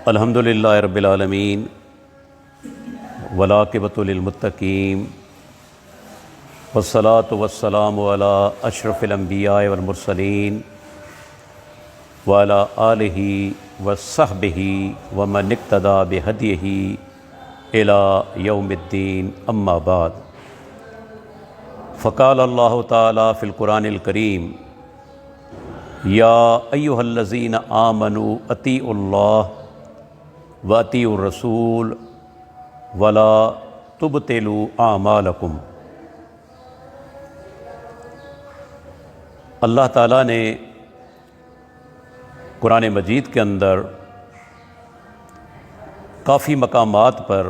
الحمدللہ رب العالمین والعاقبۃ للمتقین والصلاۃ والسلام علی اشرف الانبیاء والمرسلین وعلی آلہ وصحبہ ومن اقتدی بہدیہ الی یوم الدین، اما بعد، فقال اللہ تعالی فی القرآن الکریم: یا ایھا الذین آمنوا اطیعوا اللہ وَأَطِیعُوا الرَّسُولَ وَلَا تُبْطِلُوا أَعْمَالَكُمْ۔ اللہ تعالیٰ نے قرآن مجید کے اندر کافی مقامات پر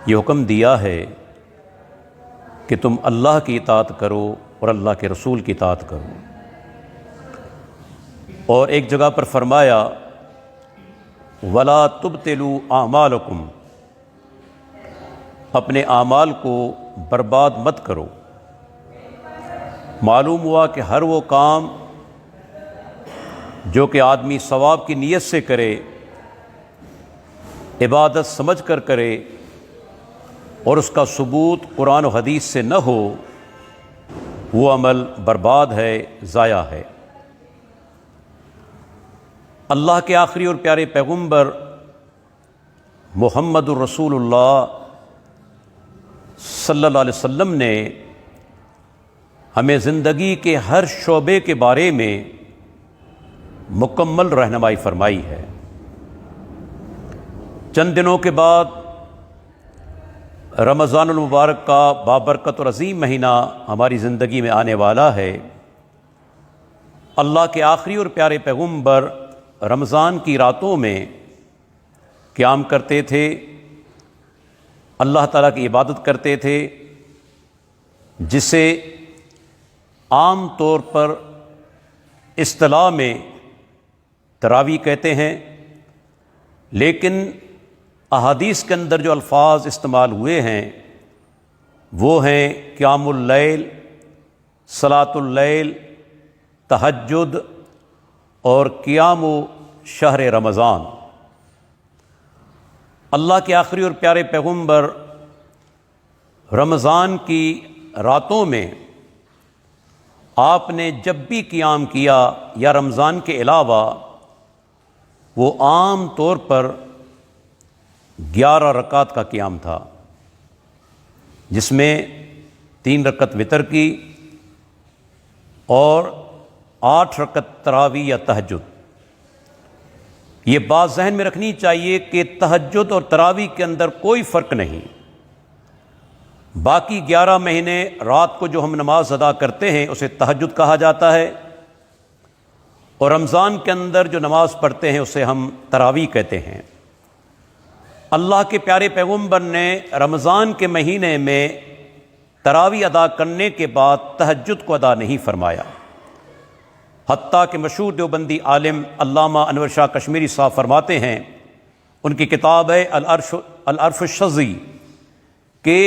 یہ حکم دیا ہے کہ تم اللہ کی اطاعت کرو اور اللہ کے رسول کی اطاعت کرو، اور ایک جگہ پر فرمایا وَلَا تُبْطِلُوا أَعْمَالَكُمْ، اپنے اعمال کو برباد مت کرو۔ معلوم ہوا کہ ہر وہ کام جو کہ آدمی ثواب کی نیت سے کرے، عبادت سمجھ کر کرے، اور اس کا ثبوت قرآن و حدیث سے نہ ہو، وہ عمل برباد ہے، ضائع ہے۔ اللہ کے آخری اور پیارے پیغمبر محمد الرسول اللہ صلی اللہ علیہ وسلم نے ہمیں زندگی کے ہر شعبے کے بارے میں مکمل رہنمائی فرمائی ہے۔ چند دنوں کے بعد رمضان المبارک کا بابرکت اور عظیم مہینہ ہماری زندگی میں آنے والا ہے۔ اللہ کے آخری اور پیارے پیغمبر رمضان کی راتوں میں قیام کرتے تھے، اللہ تعالیٰ کی عبادت کرتے تھے، جسے عام طور پر اصطلاح میں تراویح کہتے ہیں، لیکن احادیث کے اندر جو الفاظ استعمال ہوئے ہیں وہ ہیں قیام اللیل، صلاۃ اللیل، تہجد اور قیام شہر رمضان۔ اللہ کے آخری اور پیارے پیغمبر رمضان کی راتوں میں آپ نے جب بھی قیام کیا یا رمضان کے علاوہ، وہ عام طور پر 11 رکعت کا قیام تھا، جس میں 3 رکعت وتر کی اور 8 رکعت تراویح یا تہجد۔ یہ بات ذہن میں رکھنی چاہیے کہ تہجد اور تراویح کے اندر کوئی فرق نہیں۔ باقی 11 مہینے رات کو جو ہم نماز ادا کرتے ہیں اسے تہجد کہا جاتا ہے، اور رمضان کے اندر جو نماز پڑھتے ہیں اسے ہم تراویح کہتے ہیں۔ اللہ کے پیارے پیغمبر نے رمضان کے مہینے میں تراویح ادا کرنے کے بعد تہجد کو ادا نہیں فرمایا، حتیٰ کہ مشہور دیوبندی عالم علامہ انور شاہ کشمیری صاحب فرماتے ہیں، ان کی کتاب ہے العرف الشذی، کہ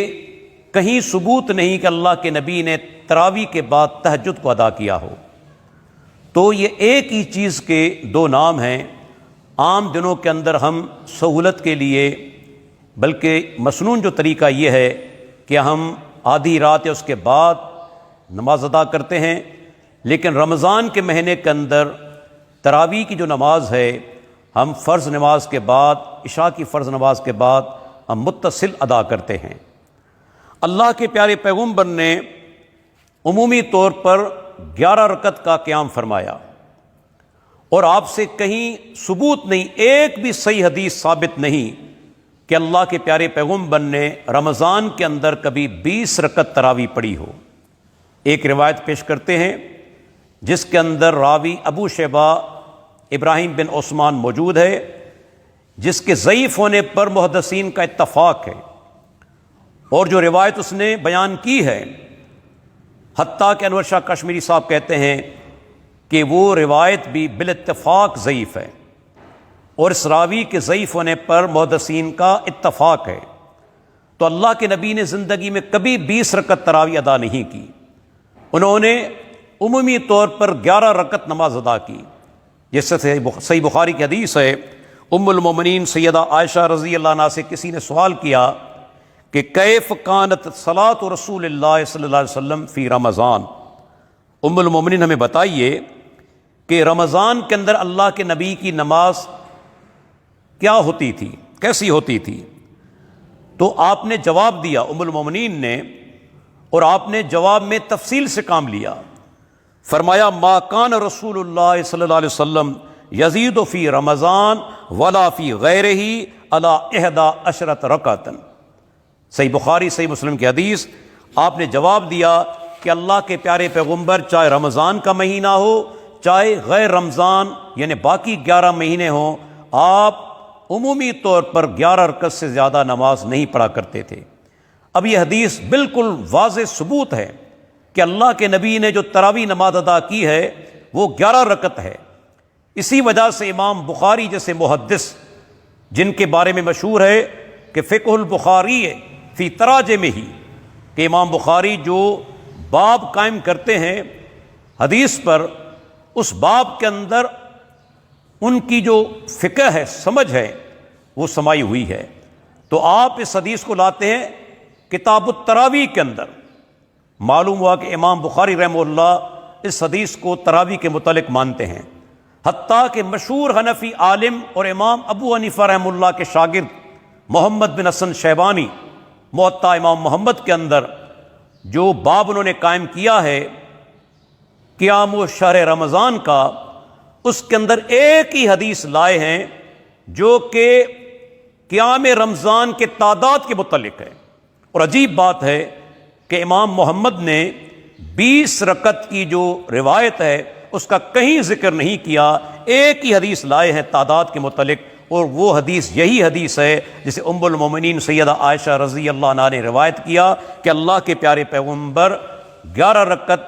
کہیں ثبوت نہیں کہ اللہ کے نبی نے تراویح کے بعد تہجد کو ادا کیا ہو۔ تو یہ ایک ہی چیز کے 2 نام ہیں۔ عام دنوں کے اندر ہم سہولت کے لیے، بلکہ مسنون جو طریقہ یہ ہے کہ ہم آدھی رات یا اس کے بعد نماز ادا کرتے ہیں، لیکن رمضان کے مہینے کے اندر تراویح کی جو نماز ہے ہم فرض نماز کے بعد، عشاء کی فرض نماز کے بعد ہم متصل ادا کرتے ہیں۔ اللہ کے پیارے پیغمبر نے عمومی طور پر 11 رکعت کا قیام فرمایا، اور آپ سے کہیں ثبوت نہیں، ایک بھی صحیح حدیث ثابت نہیں کہ اللہ کے پیارے پیغمبر نے رمضان کے اندر کبھی 20 رکعت تراویح پڑھی ہو۔ ایک روایت پیش کرتے ہیں جس کے اندر راوی ابو شیبہ ابراہیم بن عثمان موجود ہے، جس کے ضعیف ہونے پر محدثین کا اتفاق ہے، اور جو روایت اس نے بیان کی ہے، حتیٰ کہ انور شاہ کشمیری صاحب کہتے ہیں کہ وہ روایت بھی بالاتفاق ضعیف ہے، اور اس راوی کے ضعیف ہونے پر محدثین کا اتفاق ہے۔ تو اللہ کے نبی نے زندگی میں کبھی 20 رکعت تراویح ادا نہیں کی، انہوں نے عمومی طور پر 11 رکعت نماز ادا کی، جس سے صحیح بخاری کی حدیث ہے ام المومنین سیدہ عائشہ رضی اللہ عنہا سے کسی نے سوال کیا کہ کیف کانت صلاۃ رسول اللہ صلی اللہ علیہ وسلم فی رمضان، ام المومنین ہمیں بتائیے کہ رمضان کے اندر اللہ کے نبی کی نماز کیا ہوتی تھی، کیسی ہوتی تھی؟ تو آپ نے جواب دیا ام المومنین نے، اور آپ نے جواب میں تفصیل سے کام لیا. فرمایا ما کان رسول اللہ صلی اللہ علیہ وسلم یزید فی رمضان ولا فی غیرہ علی 11 رکعۃ. صحیح بخاری صحیح مسلم کی حدیث. آپ نے جواب دیا کہ اللہ کے پیارے پیغمبر چاہے رمضان کا مہینہ ہو چاہے غیر رمضان یعنی باقی 11 مہینے ہوں، آپ عمومی طور پر 11 رکعت سے زیادہ نماز نہیں پڑھا کرتے تھے. اب یہ حدیث بالکل واضح ثبوت ہے کہ اللہ کے نبی نے جو تراویح نماز ادا کی ہے وہ 11 رکعت ہے. اسی وجہ سے امام بخاری جیسے محدث، جن کے بارے میں مشہور ہے کہ فقہ البخاری فی تراجمہ ہی، کہ امام بخاری جو باب قائم کرتے ہیں حدیث پر، اس باب کے اندر ان کی جو فقہ ہے، سمجھ ہے، وہ سمائی ہوئی ہے. تو آپ اس حدیث کو لاتے ہیں کتاب التراویح کے اندر. معلوم ہوا کہ امام بخاری رحمہ اللہ اس حدیث کو تراویح کے متعلق مانتے ہیں. حتیٰ کہ مشہور حنفی عالم اور امام ابو حنیفہ رحمہ اللہ کے شاگرد محمد بن حسن شیبانی موطا امام محمد کے اندر جو باب انہوں نے قائم کیا ہے قیام و شہر رمضان کا، اس کے اندر ایک ہی حدیث لائے ہیں جو کہ قیام رمضان کے تعداد کے متعلق ہے. اور عجیب بات ہے کہ امام محمد نے 20 رکعت کی جو روایت ہے اس کا کہیں ذکر نہیں کیا، ایک ہی حدیث لائے ہیں تعداد کے متعلق، اور وہ حدیث یہی حدیث ہے جسے ام المومنین سیدہ عائشہ رضی اللہ عنہا نے روایت کیا کہ اللہ کے پیارے پیغمبر 11 رکعت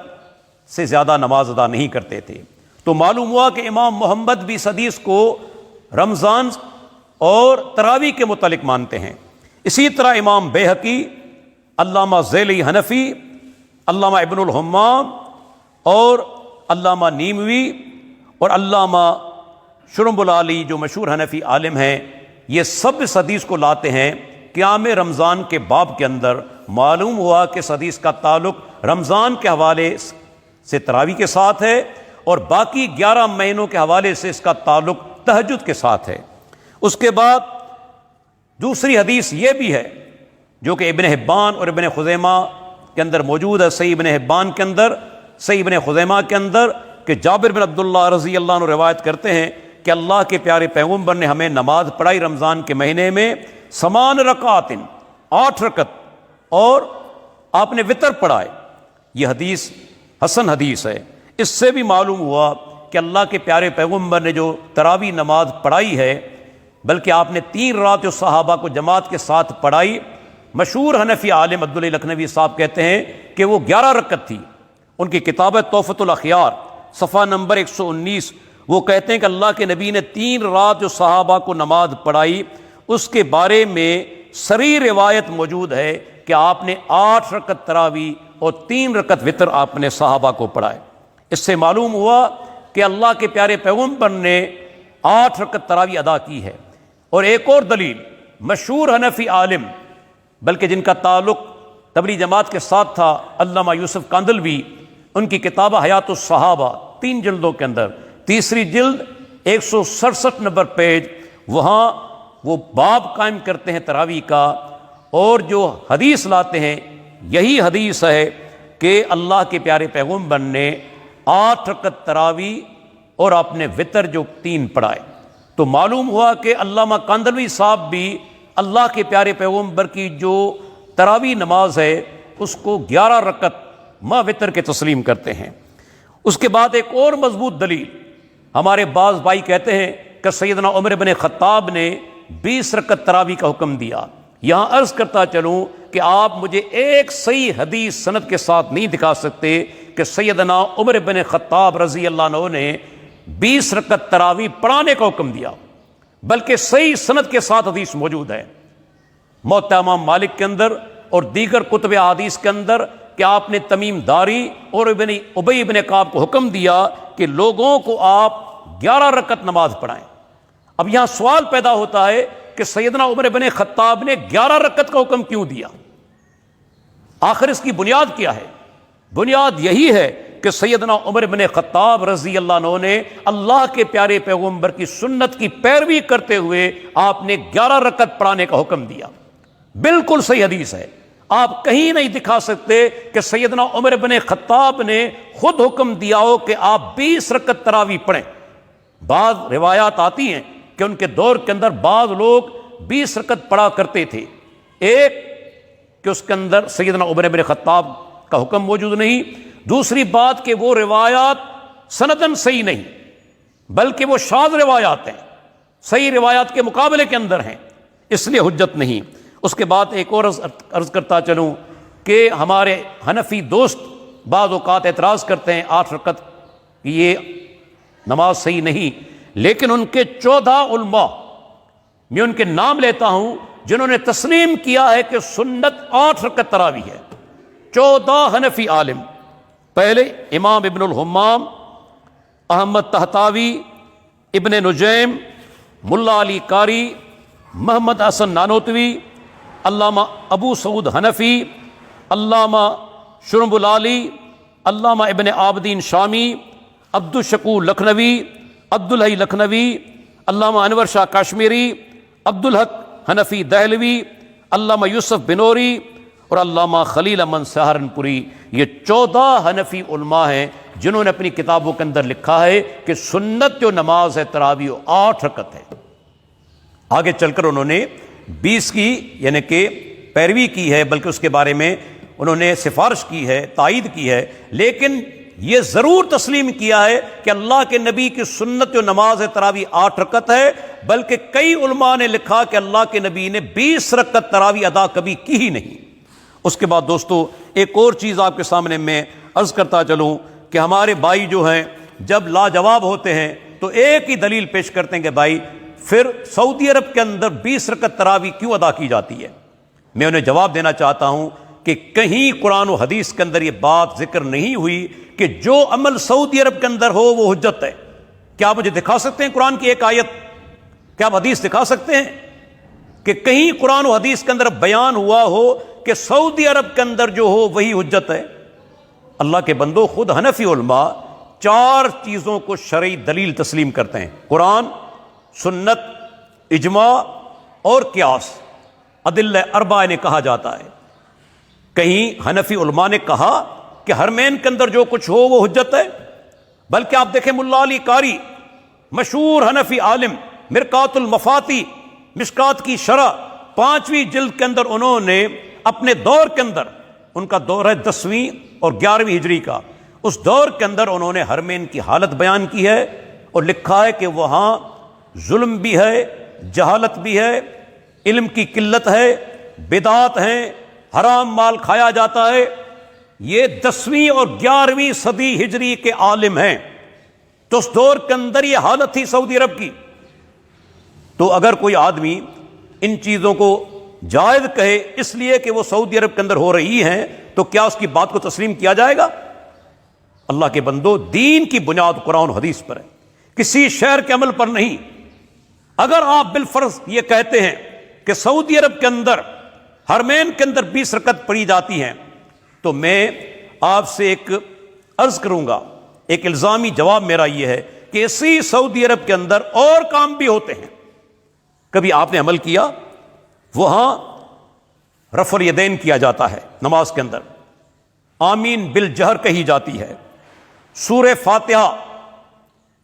سے زیادہ نماز ادا نہیں کرتے تھے. تو معلوم ہوا کہ امام محمد بھی اس حدیث کو رمضان اور تراویح کے متعلق مانتے ہیں. اسی طرح امام بیہقی، علامہ ذیلی حنفی، علامہ ابن الحمام اور علامہ نیموی اور علامہ شرم العالی جو مشہور حنفی عالم ہیں، یہ سب اس حدیث کو لاتے ہیں قیام رمضان کے باب کے اندر. معلوم ہوا کہ اس حدیث کا تعلق رمضان کے حوالے سے تراویح کے ساتھ ہے اور باقی 11 مہینوں کے حوالے سے اس کا تعلق تہجد کے ساتھ ہے. اس کے بعد دوسری حدیث یہ بھی ہے جو کہ ابن حبان اور ابن خزیمہ کے اندر موجود ہے، صحیح ابن حبان کے اندر، صحیح ابن خزیمہ کے اندر، کہ جابر بن عبداللہ رضی اللہ عنہ روایت کرتے ہیں کہ اللہ کے پیارے پیغمبر نے ہمیں نماز پڑھائی رمضان کے مہینے میں 8 رکعات، 8 رکعت، اور آپ نے وطر پڑھائے. یہ حدیث حسن حدیث ہے. اس سے بھی معلوم ہوا کہ اللہ کے پیارے پیغمبر نے جو تراویح نماز پڑھائی ہے، بلکہ آپ نے 3 رات جو صحابہ کو جماعت کے ساتھ پڑھائی. مشہور حنفی عالم عبداللہ لکھنوی صاحب کہتے ہیں کہ وہ 11 رکعت تھی. ان کی کتاب ہے تحفۃ الاخیار صفحہ نمبر 119. وہ کہتے ہیں کہ اللہ کے نبی نے 3 رات جو صحابہ کو نماز پڑھائی، اس کے بارے میں صریح روایت موجود ہے کہ آپ نے 8 رکعت تراویح اور 3 رکعت وطر آپ نے صحابہ کو پڑھائے. اس سے معلوم ہوا کہ اللہ کے پیارے پیغمبر نے 8 رکعت تراویح ادا کی ہے. اور ایک اور دلیل، مشہور حنفی عالم بلکہ جن کا تعلق تبلیغ جماعت کے ساتھ تھا، علامہ یوسف کاندلوی، ان کی کتاب حیات الصحابہ 3 جلدوں کے اندر، تیسری جلد 167 نمبر پیج، وہاں وہ باب قائم کرتے ہیں تراویح کا، اور جو حدیث لاتے ہیں یہی حدیث ہے کہ اللہ کے پیارے پیغمبر نے 8 رکعت تراویح اور اپنے وطر جو 3 پڑھائے. تو معلوم ہوا کہ علامہ کاندلوی صاحب بھی اللہ کے پیارے پیغمبر کی جو تراویح نماز ہے اس کو 11 رکعت ما وطر کے تسلیم کرتے ہیں. اس کے بعد ایک اور مضبوط دلیل، ہمارے بعض بھائی کہتے ہیں کہ سیدنا عمر بن خطاب نے 20 رکعت تراویح کا حکم دیا. یہاں عرض کرتا چلوں کہ آپ مجھے ایک صحیح حدیث سند کے ساتھ نہیں دکھا سکتے کہ سیدنا عمر بن خطاب رضی اللہ عنہ نے 20 رکعت تراویح پڑھانے کا حکم دیا، بلکہ صحیح سند کے ساتھ حدیث موجود ہے موطا امام مالک کے اندر اور دیگر کتب احادیث کے اندر کہ آپ نے تمیم داری اور ابی بن کعب کو حکم دیا کہ لوگوں کو آپ 11 رکعت نماز پڑھائیں. اب یہاں سوال پیدا ہوتا ہے کہ سیدنا عمر بن خطاب نے 11 رکعت کا حکم کیوں دیا؟ آخر اس کی بنیاد کیا ہے؟ بنیاد یہی ہے کہ سیدنا عمر بن خطاب رضی اللہ عنہ نے اللہ کے پیارے پیغمبر کی سنت کی پیروی کرتے ہوئے آپ نے 11 رکعت پڑھانے کا حکم دیا۔ بالکل صحیح حدیث ہے، آپ کہیں نہیں دکھا سکتے کہ سیدنا عمر بن خطاب نے خود حکم دیا ہو کہ آپ 20 رکعت تراویح پڑھیں۔ بعض روایات آتی ہیں کہ ان کے دور کے اندر بعض لوگ 20 رکعت پڑھا کرتے تھے، ایک کہ اس کے اندر سیدنا عمر بن خطاب کا حکم موجود نہیں، دوسری بات کہ وہ روایات سندن صحیح نہیں بلکہ وہ شاذ روایات ہیں، صحیح روایات کے مقابلے کے اندر ہیں، اس لیے حجت نہیں۔ اس کے بعد ایک اور عرض کرتا چلوں کہ ہمارے حنفی دوست بعض اوقات اعتراض کرتے ہیں 8 رکعت کی یہ نماز صحیح نہیں، لیکن ان کے 14 علماء، میں ان کے نام لیتا ہوں جنہوں نے تسلیم کیا ہے کہ سنت 8 رکعت تراویح ہے، 14 حنفی عالم۔ پہلے امام ابن الحمام، احمد طحطاوی، ابن نجیم، ملا علی قاری، محمد حسن نانوتوی، علامہ ابو سعود حنفی، علامہ شرب العالی، علامہ ابن عابدین شامی، عبد الشکور لکھنوی، عبد الحی لکھنوی، علامہ انور شاہ کاشمیری، عبد الحق حنفی دہلوی، علامہ یوسف بنوری اور علامہ خلیل امن سہارنپوری، یہ 14 حنفی علماء ہیں جنہوں نے اپنی کتابوں کے اندر لکھا ہے کہ سنت جو نماز ہے تراویح 8 رکعت ہے۔ آگے چل کر انہوں نے 20 کی یعنی کہ پیروی کی ہے، بلکہ اس کے بارے میں انہوں نے سفارش کی ہے، تائید کی ہے، لیکن یہ ضرور تسلیم کیا ہے کہ اللہ کے نبی کی سنت جو نماز ہے تراویح 8 رکعت ہے، بلکہ کئی علماء نے لکھا کہ اللہ کے نبی نے 20 رکعت تراویح ادا کبھی کی ہی نہیں۔ اس کے بعد دوستو ایک اور چیز آپ کے سامنے میں عرض کرتا چلوں کہ ہمارے بھائی جو ہیں جب لاجواب ہوتے ہیں تو ایک ہی دلیل پیش کرتے ہیں کہ بھائی پھر سعودی عرب کے اندر 20 رکعت تراویح کیوں ادا کی جاتی ہے؟ میں انہیں جواب دینا چاہتا ہوں کہ کہیں قرآن و حدیث کے اندر یہ بات ذکر نہیں ہوئی کہ جو عمل سعودی عرب کے اندر ہو وہ حجت ہے۔ کیا آپ مجھے دکھا سکتے ہیں قرآن کی ایک آیت؟ کیا آپ حدیث دکھا سکتے ہیں کہ کہیں قرآن و حدیث کے اندر بیان ہوا ہو کہ سعودی عرب کے اندر جو ہو وہی حجت ہے؟ اللہ کے بندو، خود حنفی علماء 4 چیزوں کو شرعی دلیل تسلیم کرتے ہیں: قرآن، سنت، اجماع اور قیاس۔ ادلہ اربعہ نے کہا جاتا ہے۔ کہیں حنفی علماء نے کہا کہ حرمین کے اندر جو کچھ ہو وہ حجت ہے، بلکہ آپ دیکھیں ملا علی قاری، مشہور حنفی عالم، مرقات المفاتی، مشکات کی شرح 5ویں جلد کے اندر انہوں نے اپنے دور کے اندر، ان کا دور ہے 10ویں اور 11ویں ہجری کا، اس دور کے اندر انہوں نے حرمین کی حالت بیان کی ہے اور لکھا ہے کہ وہاں ظلم بھی ہے، جہالت بھی ہے، علم کی قلت ہے، بدعات ہیں، حرام مال کھایا جاتا ہے۔ یہ 10ویں اور 11ویں صدی ہجری کے عالم ہیں، تو اس دور کے اندر یہ حالت تھی سعودی عرب کی۔ تو اگر کوئی آدمی ان چیزوں کو جائز کہے اس لیے کہ وہ سعودی عرب کے اندر ہو رہی ہیں تو کیا اس کی بات کو تسلیم کیا جائے گا؟ اللہ کے بندو، دین کی بنیاد قرآن و حدیث پر ہے، کسی شہر کے عمل پر نہیں۔ اگر آپ بالفرض یہ کہتے ہیں کہ سعودی عرب کے اندر حرمین کے اندر 20 رکعت پڑھی جاتی ہیں، تو میں آپ سے ایک عرض کروں گا، ایک الزامی جواب میرا یہ ہے کہ اسی سعودی عرب کے اندر اور کام بھی ہوتے ہیں، کبھی آپ نے عمل کیا؟ وہاں رفع الیدین کیا جاتا ہے نماز کے اندر، آمین بالجہر کہی جاتی ہے، سورہ فاتحہ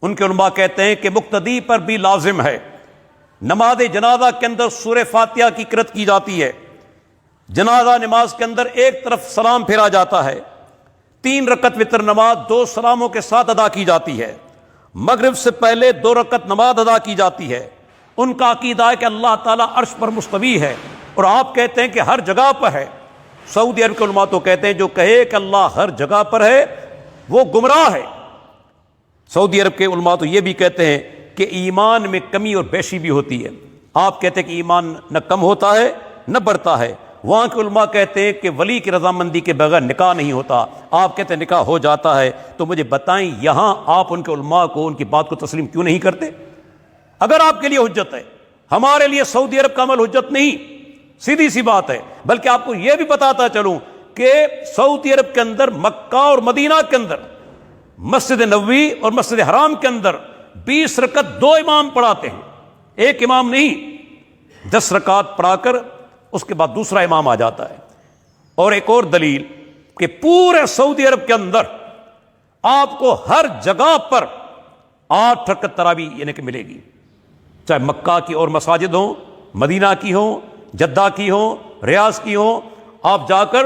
ان کے علماء کہتے ہیں کہ مقتدی پر بھی لازم ہے، نماز جنازہ کے اندر سورہ فاتحہ کی قرأت کی جاتی ہے، جنازہ نماز کے اندر ایک طرف سلام پھیرا جاتا ہے، 3 رکعت وتر نماز 2 سلاموں کے ساتھ ادا کی جاتی ہے، مغرب سے پہلے 2 رکعت نماز ادا کی جاتی ہے۔ ان کا عقیدہ ہے کہ اللہ تعالیٰ عرش پر مستوی ہے، اور آپ کہتے ہیں کہ ہر جگہ پر ہے۔ سعودی عرب کے علماء تو کہتے ہیں جو کہے کہ اللہ ہر جگہ پر ہے وہ گمراہ ہے۔ سعودی عرب کے علماء تو یہ بھی کہتے ہیں کہ ایمان میں کمی اور بیشی بھی ہوتی ہے۔ آپ کہتے ہیں کہ ایمان نہ کم ہوتا ہے نہ بڑھتا ہے، وہاں کے علماء کہتے ہیں کہ ولی کی رضامندی کے بغیر نکاح نہیں ہوتا، آپ کہتے ہیں نکاح ہو جاتا ہے۔ تو مجھے بتائیں یہاں آپ ان کے علماء کو، ان کی بات کو تسلیم کیوں نہیں کرتے؟ اگر آپ کے لیے حجت ہے، ہمارے لیے سعودی عرب کا عمل حجت نہیں، سیدھی سی بات ہے۔ بلکہ آپ کو یہ بھی بتاتا چلوں کہ سعودی عرب کے اندر مکہ اور مدینہ کے اندر مسجد نبوی اور مسجد حرام کے اندر 20 رکعت 2 امام پڑھاتے ہیں، ایک امام نہیں، 10 رکعت پڑھا کر اس کے بعد دوسرا امام آ جاتا ہے۔ اور ایک اور دلیل کہ پورے سعودی عرب کے اندر آپ کو ہر جگہ پر 8 رکعت تراویح یعنی کہ ملے گی، چاہے مکہ کی اور مساجد ہوں، مدینہ کی ہوں، جدہ کی ہوں، ریاض کی ہوں، آپ جا کر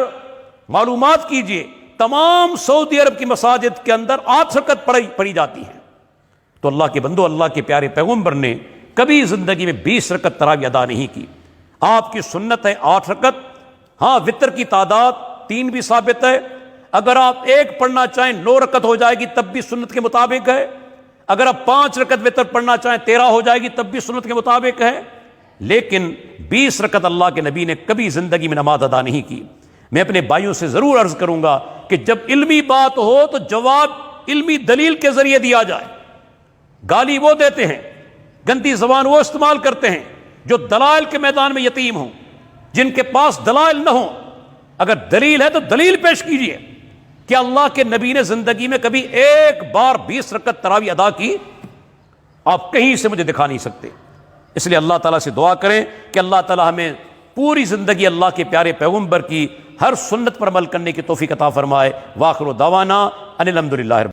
معلومات کیجئے، تمام سعودی عرب کی مساجد کے اندر 8 رکعت پڑھی جاتی ہیں۔ تو اللہ کے بندو، اللہ کے پیارے پیغمبر نے کبھی زندگی میں 20 رکعت تراویح ادا نہیں کی۔ آپ کی سنت ہے 8 رکعت، ہاں وتر کی تعداد 3 بھی ثابت ہے، اگر آپ ایک پڑھنا چاہیں 9 رکعت ہو جائے گی تب بھی سنت کے مطابق ہے، اگر آپ 5 رکعت وتر پڑھنا چاہیں 13 ہو جائے گی تب بھی سنت کے مطابق ہے، لیکن 20 رکعت اللہ کے نبی نے کبھی زندگی میں نماز ادا نہیں کی۔ میں اپنے بھائیوں سے ضرور عرض کروں گا کہ جب علمی بات ہو تو جواب علمی دلیل کے ذریعے دیا جائے۔ گالی وہ دیتے ہیں، گندی زبان وہ استعمال کرتے ہیں جو دلائل کے میدان میں یتیم ہوں، جن کے پاس دلائل نہ ہوں۔ اگر دلیل ہے تو دلیل پیش کیجئے کہ اللہ کے نبی نے زندگی میں کبھی ایک بار 20 رکعت تراویح ادا کی، آپ کہیں سے مجھے دکھا نہیں سکتے۔ اس لیے اللہ تعالیٰ سے دعا کریں کہ اللہ تعالیٰ ہمیں پوری زندگی اللہ کے پیارے پیغمبر کی ہر سنت پر عمل کرنے کی توفیق عطا فرمائے۔ وآخر دعوانا ان الحمد للہ۔